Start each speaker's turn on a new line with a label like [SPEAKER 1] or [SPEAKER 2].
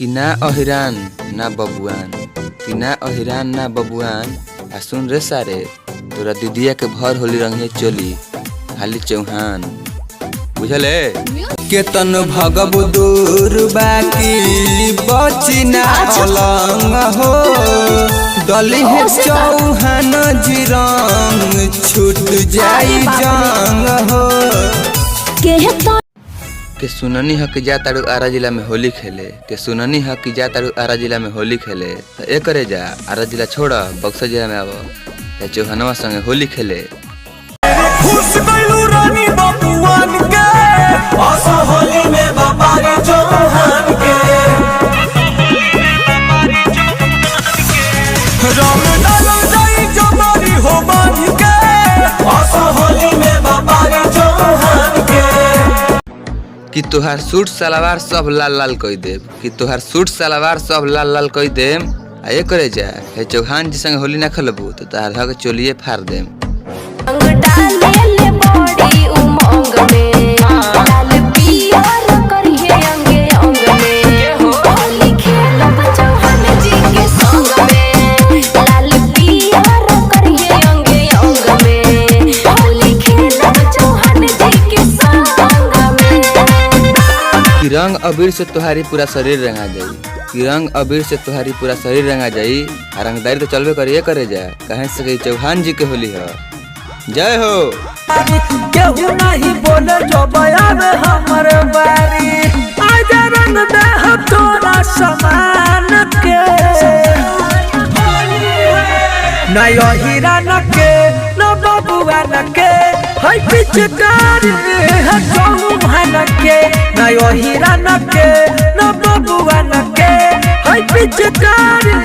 [SPEAKER 1] कि ना अहिरान ना बबुआन, कि ना अहिरान ना बबुआन। आ सुन रे सारे, तोरा दीदिया के भर होली रंगे चोली खाली चौहान, बुझले। केतन भगब दूर बाकी बची ना अलंग हो, दली है चौहान जी रंग छूट जाई जंग हो। के सुननी ह कि जा तारू आरा जिला में होली खेले, के सुननी ह कि जा तारू आरा जिला में होली खेले। तो ए करे जा, आरा जिला छोड़ बक्सर जिला में आव, या चौहानवा संगे होली खेले।
[SPEAKER 2] खुश गइलू रानी बबुआन के, आसा होली में बाबारी चौहान के। रंग डालल जाई जमारी हो बांध के, आसा होली में बाबारी चौहान के।
[SPEAKER 1] कि तोहार सूट सलवार सब लाल लाल कई देव, कि तोहार सूट सलवार सब लाल लाल कई देम। आ ये करे जा, हे चौहान जी संगे होली ना खेलबू तो तोहार धक चोलिए फाड़ देम। कि रंग अबीर से तुम्हारी पूरा शरीर रंगा जाई, कि रंग अबीर से तुम्हारी पूरा शरीर रंगा जाई। आ रंगदारी तो चलबे करिए करे जा, कहे से चौहान जी के होली है। जय हो।
[SPEAKER 2] केहू नहीं बोले जो बयान हमर बारी, आज रंग दे तोरा समान के। न हीरा न के न बबुआ न के, है पिचकारी है चौहान के। न हीरा न के न बबुआ न के, है पिचकारी।